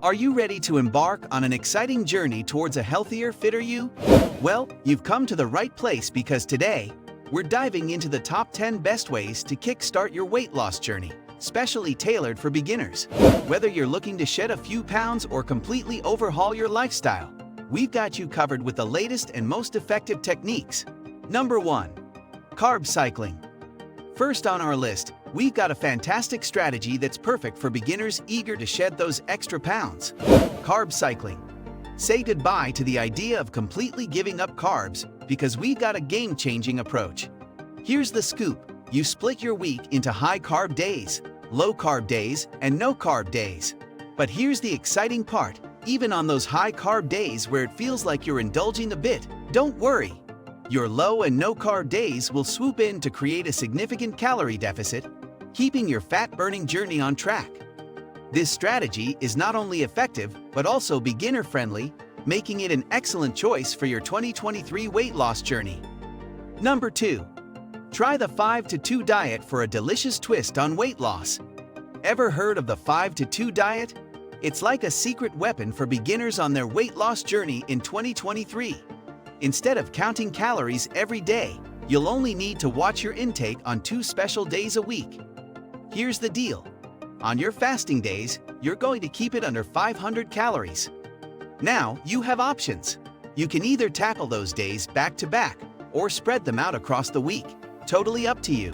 Are you ready to embark on an exciting journey towards a healthier, fitter you? Well, you've come to the right place because today, we're diving into the top 10 best ways to kickstart your weight loss journey, specially tailored for beginners. Whether you're looking to shed a few pounds or completely overhaul your lifestyle, we've got you covered with the latest and most effective techniques. Number 1. Carb cycling. First on our list, we've got a fantastic strategy that's perfect for beginners eager to shed those extra pounds. Carb cycling. Say goodbye to the idea of completely giving up carbs because we've got a game-changing approach. Here's the scoop. You split your week into high-carb days, low-carb days, and no-carb days. But here's the exciting part. Even on those high-carb days where it feels like you're indulging a bit, don't worry. Your low and no-carb days will swoop in to create a significant calorie deficit, keeping your fat-burning journey on track. This strategy is not only effective, but also beginner-friendly, making it an excellent choice for your 2023 weight loss journey. Number 2. Try the 5-to-2 diet for a delicious twist on weight loss. Ever heard of the 5-to-2 diet? It's like a secret weapon for beginners on their weight loss journey in 2023. Instead of counting calories every day, you'll only need to watch your intake on 2 special days a week. Here's the deal. On your fasting days, you're going to keep it under 500 calories. Now, you have options. You can either tackle those days back to back or spread them out across the week. Totally up to you.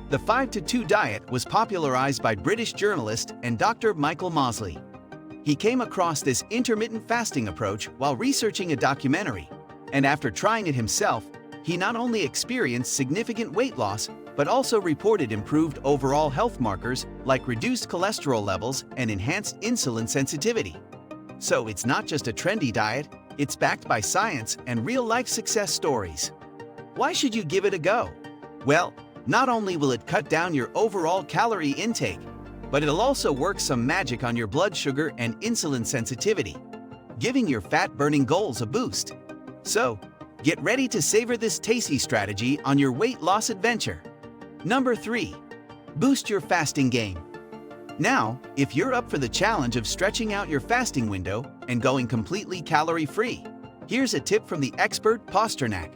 The 5-to-2 diet was popularized by British journalist and Dr. Michael Mosley. He came across this intermittent fasting approach while researching a documentary, and after trying it himself, he not only experienced significant weight loss, but also reported improved overall health markers like reduced cholesterol levels and enhanced insulin sensitivity. So it's not just a trendy diet, it's backed by science and real-life success stories. Why should you give it a go? Well, not only will it cut down your overall calorie intake, but it'll also work some magic on your blood sugar and insulin sensitivity, giving your fat-burning goals a boost. So, get ready to savor this tasty strategy on your weight loss adventure. Number 3. Boost your fasting game. Now, if you're up for the challenge of stretching out your fasting window and going completely calorie-free, here's a tip from the expert Pasternak.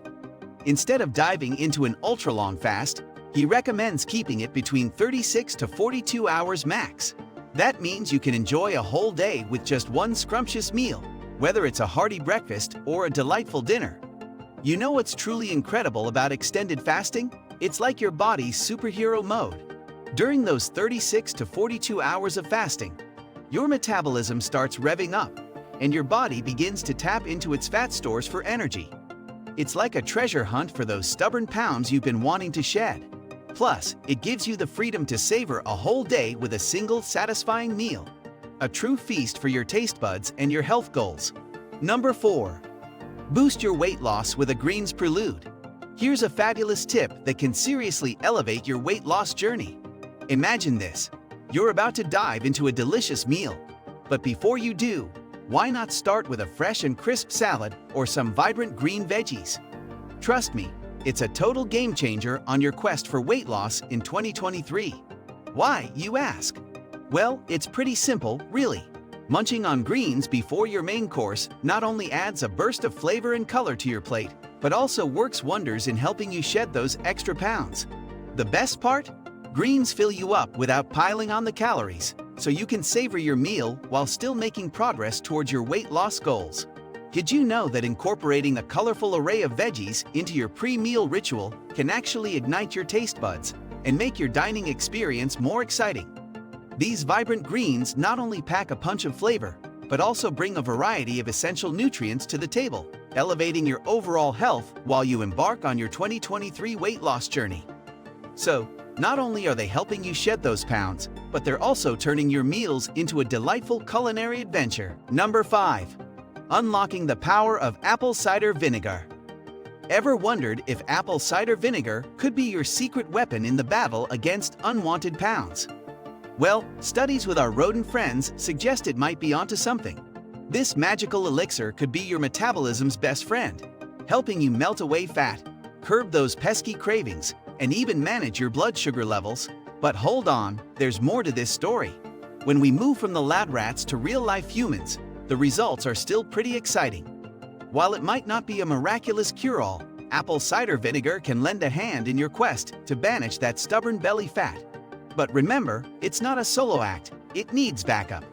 Instead of diving into an ultra-long fast, he recommends keeping it between 36 to 42 hours max. That means you can enjoy a whole day with just one scrumptious meal, whether it's a hearty breakfast or a delightful dinner. You know what's truly incredible about extended fasting? It's like your body's superhero mode. During those 36 to 42 hours of fasting, your metabolism starts revving up, and your body begins to tap into its fat stores for energy. It's like a treasure hunt for those stubborn pounds you've been wanting to shed. Plus, it gives you the freedom to savor a whole day with a single satisfying meal. A true feast for your taste buds and your health goals. Number 4. Boost your weight loss with a greens Prelude. Here's a fabulous tip that can seriously elevate your weight loss journey. Imagine this. You're about to dive into a delicious meal. But before you do, why not start with a fresh and crisp salad or some vibrant green veggies? Trust me, it's a total game changer on your quest for weight loss in 2023. Why, you ask? Well, it's pretty simple, really. Munching on greens before your main course not only adds a burst of flavor and color to your plate, but also works wonders in helping you shed those extra pounds. The best part? Greens fill you up without piling on the calories, so you can savor your meal while still making progress towards your weight loss goals. Did you know that incorporating a colorful array of veggies into your pre-meal ritual can actually ignite your taste buds and make your dining experience more exciting? These vibrant greens not only pack a punch of flavor, but also bring a variety of essential nutrients to the table, elevating your overall health while you embark on your 2023 weight loss journey. So, not only are they helping you shed those pounds, but they're also turning your meals into a delightful culinary adventure. Number 5. Unlocking the power of apple cider vinegar. Ever wondered if apple cider vinegar could be your secret weapon in the battle against unwanted pounds? Well, studies with our rodent friends suggest it might be onto something. This magical elixir could be your metabolism's best friend, helping you melt away fat, curb those pesky cravings, and even manage your blood sugar levels. But hold on, there's more to this story. When we move from the lab rats to real-life humans, the results are still pretty exciting. While it might not be a miraculous cure-all, apple cider vinegar can lend a hand in your quest to banish that stubborn belly fat. But remember, it's not a solo act, it needs backup.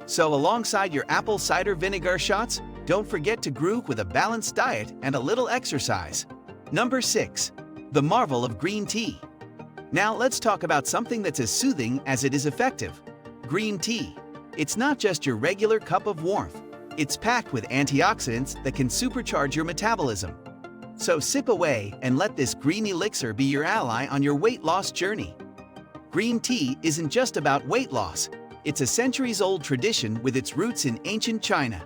So alongside your apple cider vinegar shots, don't forget to groove with a balanced diet and a little exercise. Number 6. The marvel of green tea. Now let's talk about something that's as soothing as it is effective. Green tea. It's not just your regular cup of warmth. It's packed with antioxidants that can supercharge your metabolism. So sip away and let this green elixir be your ally on your weight loss journey. Green tea isn't just about weight loss. It's a centuries-old tradition with its roots in ancient China.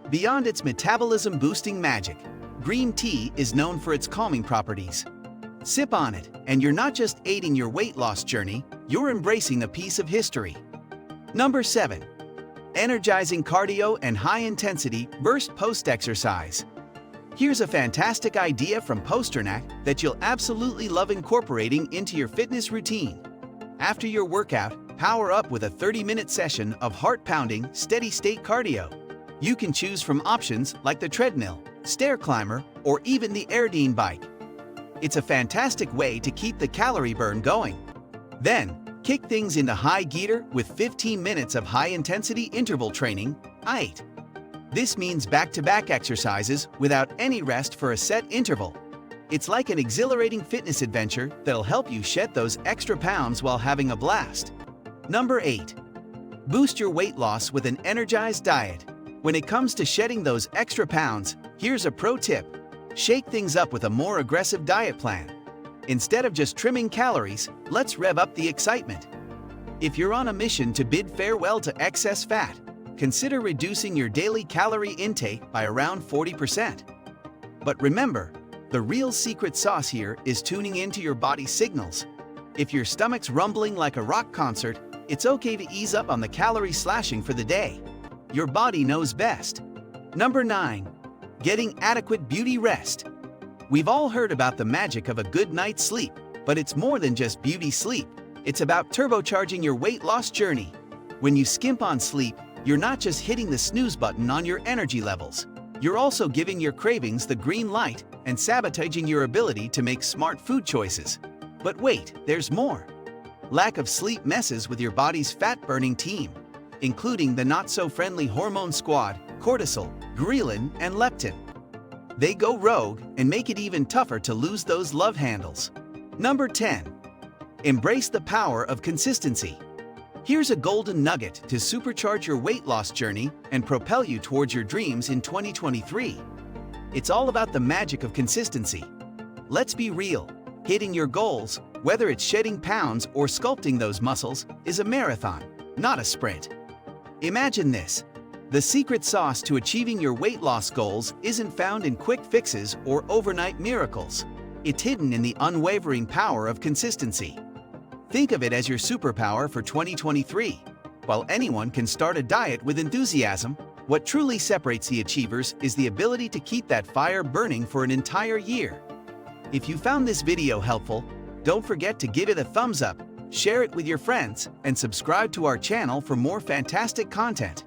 Beyond its metabolism-boosting magic, green tea is known for its calming properties. Sip on it, and you're not just aiding your weight loss journey, you're embracing a piece of history. Number 7. Energizing cardio and high-intensity burst post-exercise. Here's a fantastic idea from Posternak that you'll absolutely love incorporating into your fitness routine. After your workout, power up with a 30-minute session of heart-pounding, steady-state cardio. You can choose from options like the treadmill, stair climber, or even the Airdyne bike. It's a fantastic way to keep the calorie burn going. Then, kick things into high gear with 15 minutes of high-intensity interval training, HIIT. This means back-to-back exercises without any rest for a set interval. It's like an exhilarating fitness adventure that'll help you shed those extra pounds while having a blast. Number 8. Boost your weight loss with an energized diet. When it comes to shedding those extra pounds, here's a pro tip. Shake things up with a more aggressive diet plan. Instead of just trimming calories, let's rev up the excitement. If you're on a mission to bid farewell to excess fat, consider reducing your daily calorie intake by around 40%. But remember, the real secret sauce here is tuning into your body's signals. If your stomach's rumbling like a rock concert, it's okay to ease up on the calorie slashing for the day. Your body knows best. Number 9. Getting adequate beauty rest. We've all heard about the magic of a good night's sleep, but it's more than just beauty sleep. It's about turbocharging your weight loss journey. When you skimp on sleep, you're not just hitting the snooze button on your energy levels. You're also giving your cravings the green light and sabotaging your ability to make smart food choices. But wait, there's more. Lack of sleep messes with your body's fat-burning team, including the not-so-friendly hormone squad, cortisol, ghrelin, and leptin. They go rogue and make it even tougher to lose those love handles. Number 10. Embrace the power of consistency. Here's a golden nugget to supercharge your weight loss journey and propel you towards your dreams in 2023. It's all about the magic of consistency. Let's be real, hitting your goals, whether it's shedding pounds or sculpting those muscles, is a marathon, not a sprint. Imagine this. The secret sauce to achieving your weight loss goals isn't found in quick fixes or overnight miracles. It's hidden in the unwavering power of consistency. Think of it as your superpower for 2023. While anyone can start a diet with enthusiasm, what truly separates the achievers is the ability to keep that fire burning for an entire year. If you found this video helpful, don't forget to give it a thumbs up, share it with your friends, and subscribe to our channel for more fantastic content.